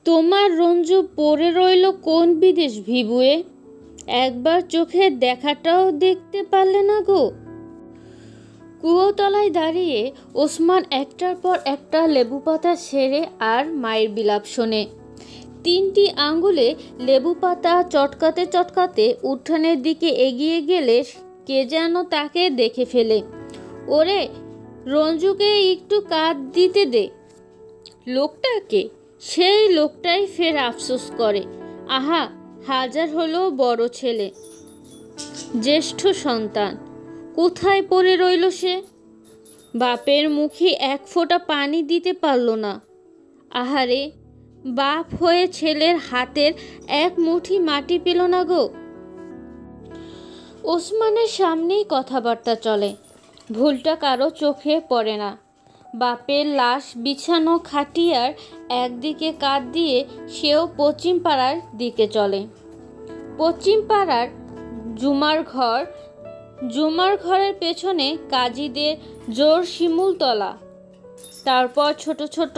তোমার রঞ্জু পড়ে রইল কোন বিদেশ ভিবুয়ে? একবার চোখের দেখাটাও দেখতে পারলে না গো। কুয়োতলায় দাঁড়িয়ে ওসমান একটার পর একটা লেবু পাতা ছেড়ে আর মায়ের বিলাপ শোনে। 3টি আঙ্গুলে লেবু পাতা চটকাতে চটকাতে উঠানের দিকে এগিয়ে গেলে কে যেন তাকে দেখে ফেলে। ওরে, রঞ্জুকে একটু কাঁধ দিতে দে। লোকটাকে? সেই লোকটাই ফের আফসোস করে, আহা, হাজার হলো বড় ছেলে, জ্যেষ্ঠ সন্তান, কোথায় পড়ে রইল সে? বাপের মুখে এক ফোঁটা পানি দিতে পারল না। আহারে, বাপ হয়ে ছেলের হাতের এক মুঠি মাটি পেল না গো। ওসমানের সামনেই কথাবার্তা চলে, ভুলটা কারো চোখে পড়ে না। বাপের লাশ বিছানো খাটিয়ার একদিকে কাঁধ দিয়ে সেও পশ্চিম পাড়ার দিকে চলে। পশ্চিম পাড়ার জুমার ঘরের পেছনে কাজীদের জোর শিমুলতলা, তারপর ছোট ছোট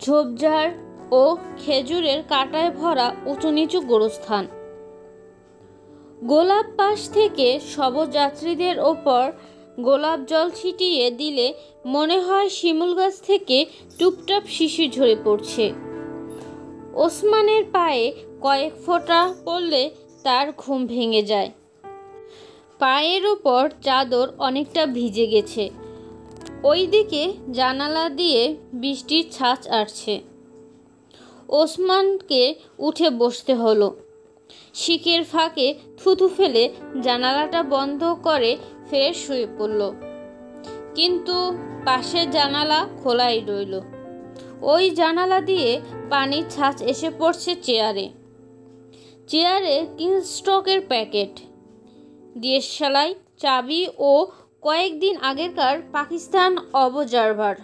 ঝোপঝাড় ও খেজুরের কাঁটায় ভরা উঁচু নিচু গোরস্থান। গোলাপ পাশ থেকে শবযাত্রীদের ওপর গোলাপ জল ছিটিয়ে দিলে মনে হয় শিমুল গাছ থেকে টুপটাপ শিশির ঝরে পড়ছে। ওসমানের পায়ে কয়েক ফোঁটা পড়লে তার ঘুম ভেঙে যায়। পায়ের ওপর চাদর অনেকটা ভিজে গেছে। ওইদিকে জানালা দিয়ে বৃষ্টির ছাঁচ আসছে। ওসমানকে উঠে বসতে হলো। শিকের ফাঁকে থুতু ফেলে জানালাটা বন্ধ করে ফের শুয়ে পড়ল। কিন্তু পাশের জানালা খোলাই রইল। ওই জানালা দিয়ে পানির ছাঁচ এসে পড়ছে চেয়ারে 3 স্টকের প্যাকেট, দেশালাই, চাবি ও কয়েকদিন আগেকার পাকিস্তান অবজারভার।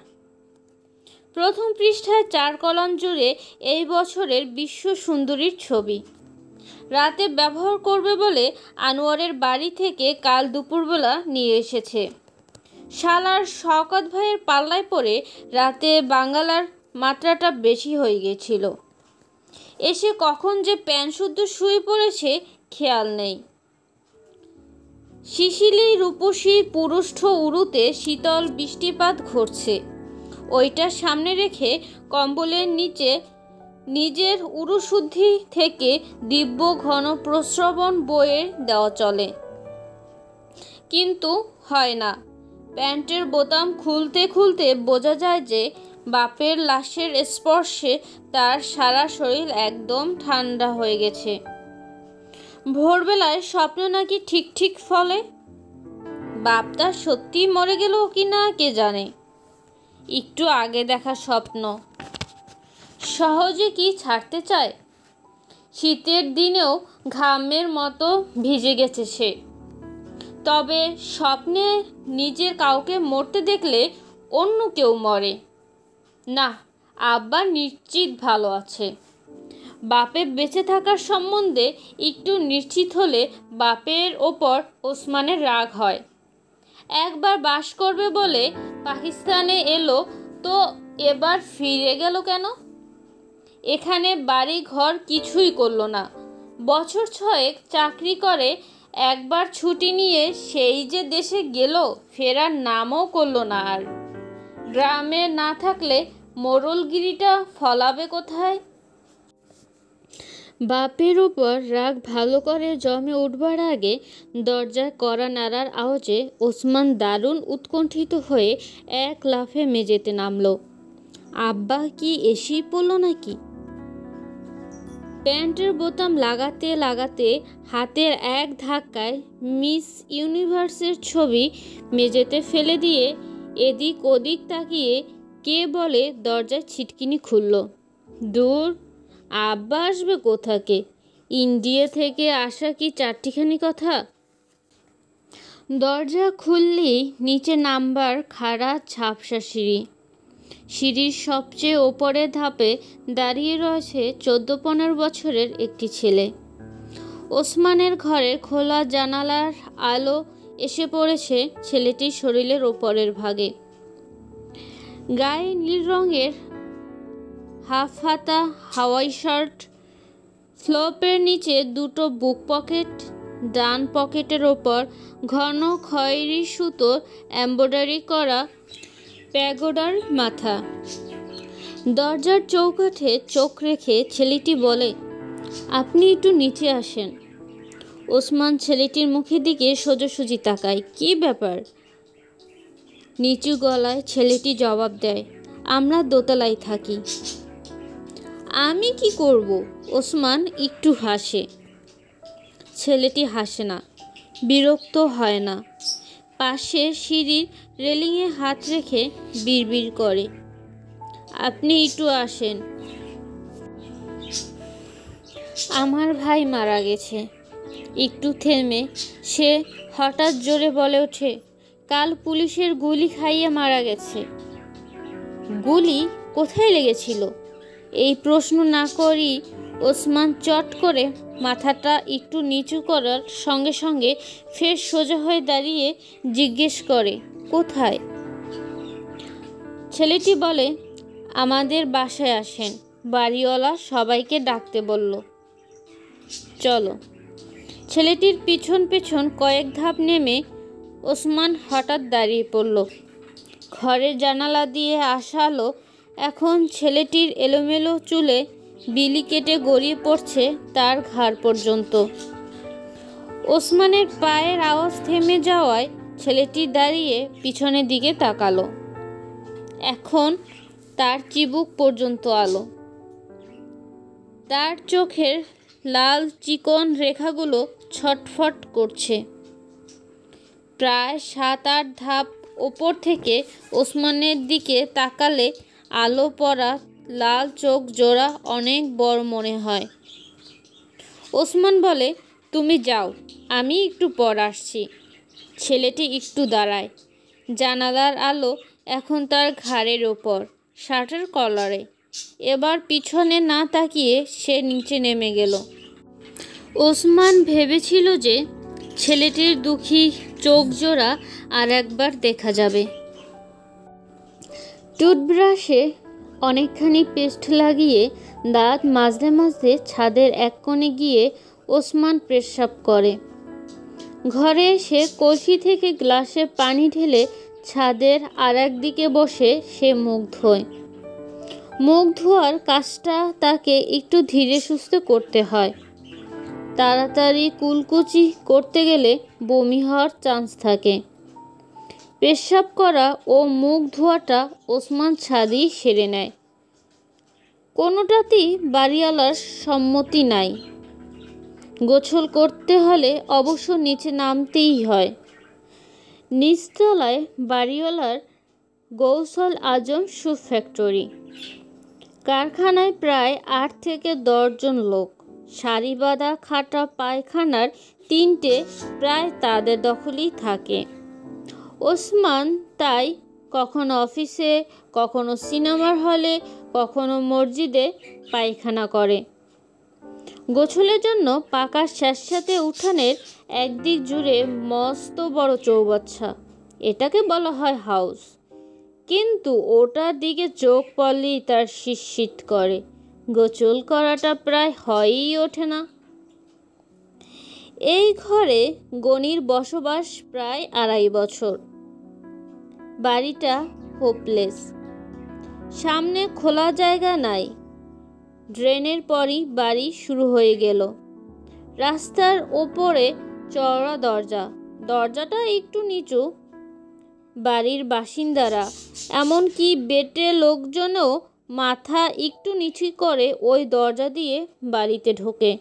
প্রথম পৃষ্ঠায় 4 কলাম জুড়ে এই বছরের বিশ্ব সুন্দরীর ছবি। রাতে ব্যবহার করবে বলে আনোয়ারের বাড়ি থেকে কাল দুপুরবেলা নিয়ে এসেছে। শালার শওকত ভাইয়ের পাল্লায় পড়ে রাতে বাঙ্গালার মাত্রাটা বেশি হয়ে গেছিল। এসে কখন যে প্যান্ট শুদ্ধ শুয়ে পড়েছে খেয়াল নেই। শিশিলি রূপসী পুরুষ্ঠ উরুতে শীতল বৃষ্টিপাত ঘটছে। ওইটা সামনে রেখে কম্বলের নিচে নিজের উরুশুদ্ধি থেকে দিব্য ঘন প্রস্রবণ বয়ে দেওয়া চলে, কিন্তু হয় না। প্যান্টের বোতাম খুলতে খুলতে বোঝা যায় যে বাপের লাশের স্পর্শে তার সারা শরীর একদম ঠান্ডা হয়ে গেছে। ভোরবেলায় স্বপ্ন নাকি ঠিক ঠিক ফলে। বাপটা সত্যি মরে গেল কি না কে জানে। একটু আগে দেখা স্বপ্ন সহজে কি ছাড়তে চায়? শীতের দিনেও ঘামের মতো ভিজে গেছে সে। তবে স্বপ্নে নিজের কাউকে মরতে দেখলে অন্য কেউ মরে না, আব্বা নিশ্চিত ভালো আছে। বাপের বেঁচে থাকার সম্বন্ধে একটু নিশ্চিত হলে বাপের ওপর ওসমানের রাগ হয়। একবার বাস করবে বলে পাকিস্তানে এলো, তো এবার ফিরে গেল কেন? এখানে বাড়ি ঘর কিছুই করলো না। বছর 6 চাকরি করে একবার ছুটি নিয়ে সেই যে দেশে গেল, ফেরার নামও করলো না। আর গ্রামে না থাকলে মোড়লগিরিটা ফলাবে কোথায়? বাপের উপর রাগ ভালো করে জমে উঠবার আগে দরজায় কড়া নাড়ার আওয়াজে ওসমান দারুণ উৎকণ্ঠিত হয়ে এক লাফে মেঝেতে নামল। আব্বা কি এসেই পড়ল নাকি? প্যান্টের বোতাম লাগাতে লাগাতে হাতের এক ধাক্কায় মিস ইউনিভার্সের ছবি মেঝেতে ফেলে দিয়ে এদিক ওদিক তাকিয়ে কে বলে দরজায় ছিটকিনি খুলল। দূর, আব্বা আসবে কোথাকে? ইন্ডিয়া থেকে আসা কি 4টিখানি কথা। দরজা খুললেই নিচে নামবার খাড়া ঝাপসা সিঁড়ি। সিঁড়ির সবচেয়ে ওপরের ধাপে দাঁড়িয়ে রয়েছে 14-15 বছরের একটি ছেলে। ওসমানের ঘরের খোলা জানালার আলো এসে পড়েছে ছেলেটির শরীরের ওপরের ভাগে। গায়ে নীল রঙের হাফ হাতা হাওয়াই শার্ট, ফ্লপের নিচে দুটো বুক পকেট, ডান পকেটের ওপর ঘন খয়েরি সুতোর এমব্রয়ডারি করা প্যাগোডার মাথা। দরজার চৌকাঠে চোখ রেখে ছেলেটি বলে, আপনি একটু নিচে আসেন। ওসমান ছেলেটির মুখের দিকে সোজাসুজি তাকায়। কি ব্যাপার? নিচু গলায় ছেলেটি জবাব দেয়, আমরা দোতলায় থাকি। আমি কি করব? ওসমান একটু হাসে। ছেলেটি হাসে না, বিরক্ত হয় না। পাশে সিঁড়ির রেলিংয়ে হাত রেখে বিড়বিড় করে, আপনি একটু আসেন। আমার ভাই মারা গেছে। একটু থেমে সে হঠাৎ জোরে বলে ওঠে, কাল পুলিশের গুলি খাইয়ে মারা গেছে। গুলি কোথায় লেগেছিল? এই প্রশ্ন না করেই ওসমান চট করে মাথাটা একটু নিচু করার সঙ্গে সঙ্গে ফের সোজা হয়ে দাঁড়িয়ে জিজ্ঞেস করে, কোথায়? ছেলেটি বলে, আমাদের বাসায় আসেন, বাড়িওয়ালা সবাইকে ডাকতে বলল। চলো। ছেলেটির পিছন পেছন কয়েক ধাপ নেমে ওসমান হঠাৎ দাঁড়িয়ে পড়ল। ঘরের জানালা দিয়ে আসা আলো এখন ছেলেটির এলোমেলো চুলে বিলি কেটে গড়িয়ে পড়ছে তার ঘাড় পর্যন্ত। ওসমানের পায়ের আওয়াজ থেমে যাওয়ায় ছেলেটি দাঁড়িয়ে পিছনের দিকে তাকালো। এখন তার চিবুক পর্যন্ত আলো। তার চোখের লাল চিকন রেখাগুলো ছটফট করছে। প্রায় 7-8 ধাপ ওপর থেকে ওসমানের দিকে তাকালে আলো পড়া লাল চোখ জোড়া অনেক বড় মনে হয়। ওসমান বলে, তুমি যাও, আমি একটু পর আসছি। ছেলেটি একটু দাঁড়ায়। জানালার আলো এখন তার ঘাড়ের ওপর, শার্টের কলারে। এবার পিছনে না তাকিয়ে সে নিচে নেমে গেল। ওসমান ভেবেছিল যে ছেলেটির দুঃখী চোখ জোড়া আর একবার দেখা যাবে। টুথব্রাশে অনেকখানি পেস্ট লাগিয়ে দাঁত মাজতে মাজতে ছাদের এক কোণে গিয়ে ওসমান পেশাব করে। ঘরে এসে কলসি থেকে গ্লাসে পানি ঢেলে ছাদের আর একদিকে বসে সে মুখ ধোয়। মুখ ধোয়ার কাজটা তাকে একটু ধীরে সুস্থে করতে হয়। তাড়াতাড়ি কুলকুচি করতে গেলে বমি হওয়ার চান্স থাকে। পেশাব করা ও মুখ ধোয়াটা ওসমান ছাদেই সেরে নেয়। কোনোটাতেই বাড়িওয়ালার সম্মতি নাই। গোসল করতে হলে অবশ্য নিচে নামতেই হয়। নিচতলায় বাড়িওয়ালার গৌসল আজম শু ফ্যাক্টরি। কারখানায় প্রায় 8 থেকে 10 জন লোক। সারি বাঁধা খাটা পায়খানার 3টে প্রায় তাদের দখলেই থাকে। ওসমান তাই কখনো অফিসে, কখনো সিনেমার হলে, কখনো মসজিদে পায়খানা করে। গোসলের জন্য পাকা স্যাঁতস্যাঁতে উঠানের একদিক জুড়ে মস্ত বড় চৌবাচ্চা, এটাকে বলা হয় হাউস। কিন্তু ওটার দিকে চোখ পড়লেই তার শীত করে। গোসল করাটা প্রায় হয়েই ওঠে না। এই ঘরে গনির বসবাস প্রায় 2.5 বছর। বাড়িটা হোপলেস। সামনে খোলা জায়গা নাই। ড্রেনের পরই বাড়ি শুরু হয়ে গেল। রাস্তার ওপরে চওড়া দরজা, দরজাটা একটু নিচু। বাড়ির বাসিন্দারা, এমনকি বেটে লোকজনও মাথা একটু নিচু করে ওই দরজা দিয়ে বাড়িতে ঢোকে।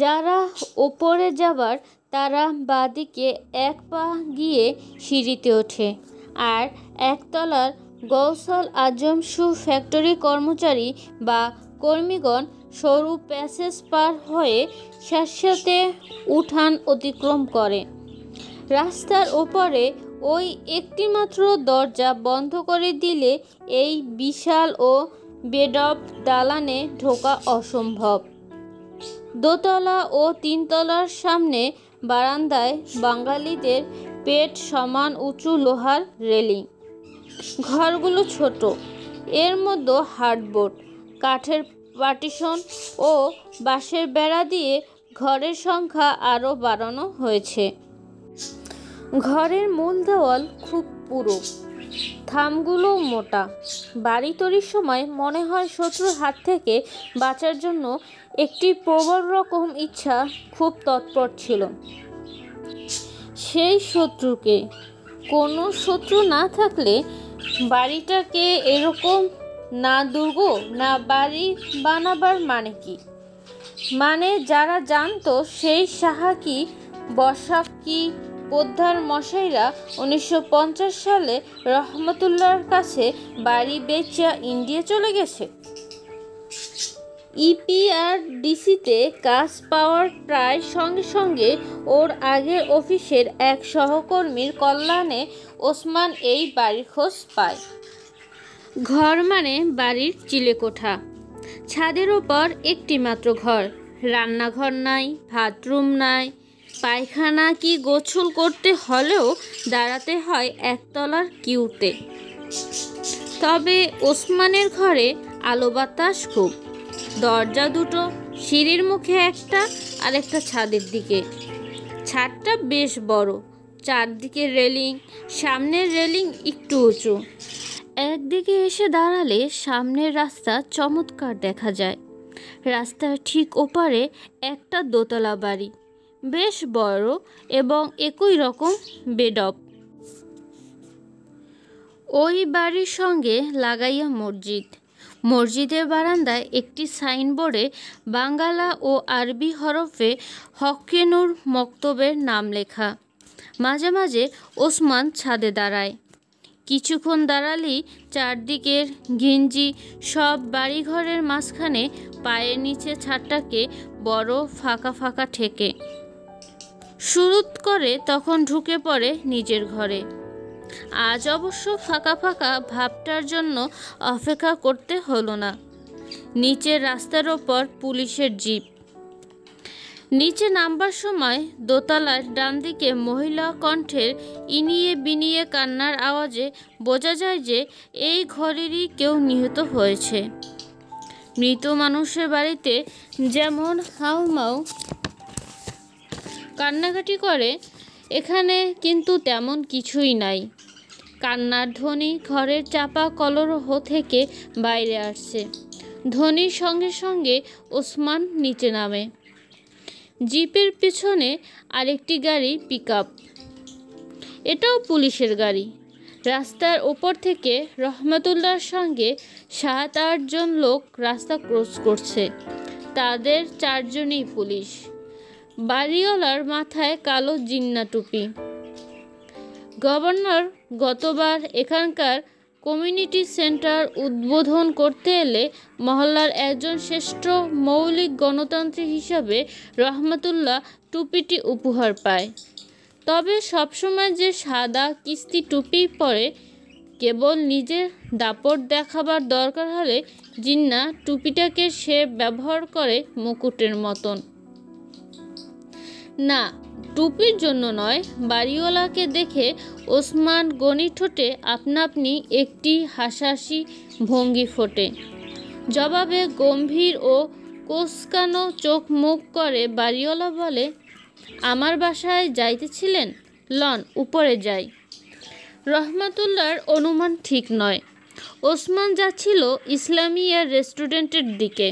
যারা ওপরে যাবার তারা বাঁদিকে 1 পা গিয়ে সিঁড়িতে ওঠে। আর একতলার গৌসল আজম শু ফ্যাক্টরি কর্মচারী বা কর্মীগণ সরু প্যাসেজ পার হয়ে স্যাঁতস্যাঁতে উঠান অতিক্রম করে। রাস্তার ওপরে ওই একটিমাত্র দরজা বন্ধ করে দিলে এই বিশাল ও বেঢপ দালানে ঢোকা অসম্ভব। দোতলা ও 3 তলার সামনে বারান্দায় বাঙালিদের পেট সমান উঁচু লোহার রেলিং। ঘরগুলো ছোট, এর মধ্যে হার্ডবোর্ড, কাঠের পার্টিশন ও বাঁশের বেড়া দিয়ে ঘরের সংখ্যা আরও বাড়ানো হয়েছে। ঘরের মূল দেওয়াল খুব পুরু, থামগুলো মোটা। বাড়ি তৈরির সময় মনে হয় শত্রুর হাত থেকে বাঁচার জন্য একটি প্রবল রকম ইচ্ছা খুব তৎপর ছিল। সেই শত্রুকে, কোনো শত্রু না থাকলে বাড়িটাকে এরকম না দুর্গ না বাড়ি বানাবার মানে কি? মানে যারা জানতো সেই সাহাকি বসাকি পোদ্দার মশাইরা 1950 সালে রহমতুল্লাহর কাছে বাড়ি বেচা ইন্ডিয়া চলে গেছে। ইপিআরডিসিতে কাজ পাওয়ার প্রায় সঙ্গে সঙ্গে ওর আগের অফিসের এক সহকর্মীর কল্যাণে ওসমান এই বাড়ির খোঁজ পায়। ঘর মানে বাড়ির চিলেকোঠা, ছাদের ওপর একটি মাত্র ঘর, রান্নাঘর নাই, বাথরুম নাই, পায়খানা কি গোসল করতে হলেও দাঁড়াতে হয় একতলার কিউতে। তবে ওসমানের ঘরে আলো বাতাস খুব। দরজা দুটো, সিঁড়ির মুখে একটা আর একটা ছাদের দিকে। ছাদটা বেশ বড়, চারদিকে রেলিং, সামনের রেলিং একটু উঁচু। একদিকে এসে দাঁড়ালে সামনের রাস্তা চমৎকার দেখা যায়। রাস্তার ঠিক ওপারে একটা দোতলা বাড়ি, বেশ বড় এবং একই রকম বেডপ। ওই বাড়ির সঙ্গে লাগাইয়া মসজিদ। মসজিদের বারান্দায় একটি সাইনবোর্ডে বাংলা ও আরবি হরফে হক্কে নূর মক্তবের নাম লেখা। মাঝে মাঝে ওসমান ছাদে দাঁড়ায়। কিছুক্ষণ দাঁড়ালেই চারদিকের ঘিঞ্জি সব বাড়িঘরের মাঝখানে পায়ের নিচে ছাদটাকে বড় ফাঁকা ফাঁকা ঠেকে। শুরুত করে তখন ঢুকে পড়ে নিজের ঘরে। আজ অবশ্য ফাঁকা ফাঁকা ভাবটার জন্য অপেক্ষা করতে হলো না। নিচের রাস্তার ওপর পুলিশের জিপ। নিচে নামবার সময় দোতলার ডান দিকে মহিলা কণ্ঠের ইনিয়ে বিনিয়ে কান্নার আওয়াজে বোঝা যায় যে এই ঘরেরই কেউ নিহত হয়েছে। মৃত মানুষের বাড়িতে যেমন হাউমাউ কান্নাকাটি করে, এখানে কিন্তু তেমন কিছুই নাই। কান্নার ধ্বনি ঘরের চাপা কলরহ থেকে বাইরে আসছে। ধ্বনির সঙ্গে সঙ্গে ওসমান নিচে নামে। জিপের পিছনে আরেকটি গাড়ি, পিকআপ। এটাও পুলিশের গাড়ি। রাস্তার ওপর থেকে রহমতুল্লাহর সঙ্গে 7-8 জন লোক রাস্তা ক্রস করছে। তাদের 4 জনই পুলিশ। বাড়িওয়ালার মাথায় কালো জিন্না টুপি। গভর্নর গতবার এখানকার কমিউনিটি সেন্টার উদ্বোধন করতে এলে মহল্লার একজন শ্রেষ্ঠ মৌলিক গণতান্ত্রিক হিসাবে রহমতুল্লাহ টুপিটি উপহার পায়। তবে সবসময় যে সাদা কিস্তি টুপি পরে, কেবল নিজের দাপট দেখাবার দরকার হলে জিন্না টুপিটাকে সে ব্যবহার করে মুকুটের মতন। না, টুপির জন্য নয়, বাড়িওয়ালাকে দেখে ওসমান গনি ঠোঁটে আপনা আপনি একটি হাসাহাসি ভঙ্গি ফোটে। জবাবে গম্ভীর ও কোঁচকানো চোখ মুখ করে বাড়িওয়ালা বলে, আমার বাসায় যাইতেছিলেন? লন উপরে যাই। রহমতুল্লাহর অনুমান ঠিক নয়। ওসমান যাচ্ছিল ইসলামিয়া রেস্টুরেন্টের দিকে।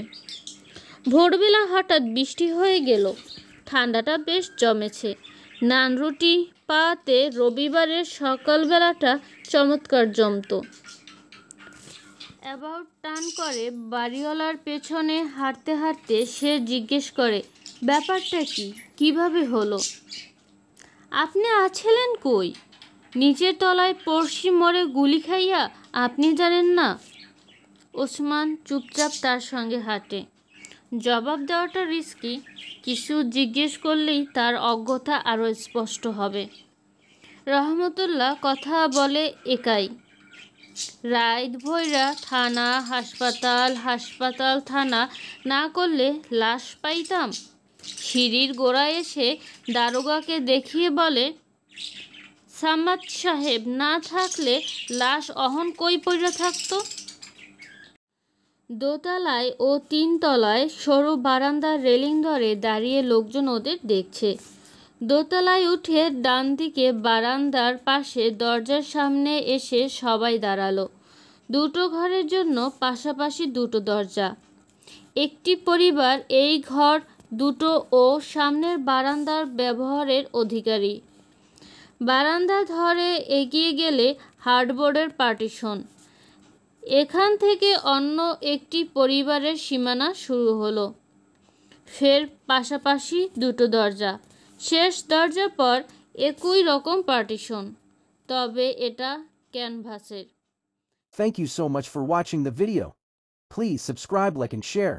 ভোরবেলা হঠাৎ বৃষ্টি হয়ে গেল। ঠান্ডাটা বেশ জমেছে। নান রুটি পাতে রবিবারের সকালবেলাটা চমৎকার জমত। অ্যাবাউট টার্ন করে বাড়িওয়ালার পেছনে হাঁটতে হাঁটতে সে জিজ্ঞেস করে, ব্যাপারটা কি, কিভাবে হলো? আপনি আছিলেন কই? নিচের তলায় পড়শি মরে গুলি খাইয়া আপনি জানেন না? ওসমান চুপচাপ তার সঙ্গে হাঁটে। জবাব দেওয়াটা রিস্কি। কিছু জিজ্ঞেস করলেই তার অজ্ঞতা আরও স্পষ্ট হবে। রহমতুল্লাহ কথা বলে একাই। রাত ভৈরা থানা হাসপাতাল, হাসপাতাল থানা না করলে লাশ পাইতাম। সিঁড়ির গোড়ায় এসে দারোগাকে দেখিয়ে বলে, সামাদ সাহেব না থাকলে লাশ অহন কই পইরা থাকতো? দোতলায় ও তিনতলায় সরু বারান্দার রেলিং ধরে দাঁড়িয়ে লোকজন ওদের দেখছে। দোতলায় উঠে ডান দিকে বারান্দার পাশে দরজার সামনে এসে সবাই দাঁড়ালো। দুটো ঘরের জন্য পাশাপাশি দুটো দরজা। একটি পরিবার এই ঘর দুটো ও সামনের বারান্দার ব্যবহারের অধিকারী। বারান্দা ধরে এগিয়ে গেলে হার্ডবোর্ডের পার্টিশন। এখান থেকে অন্য একটি পরিবারের সীমানা শুরু হলো। ফের পাশাপাশি দুটো দরজা, শেষ দরজার পর একই রকম পার্টিশন, তবে এটা ক্যানভাসের। Thank you so much for watching the video. Please subscribe, like and share.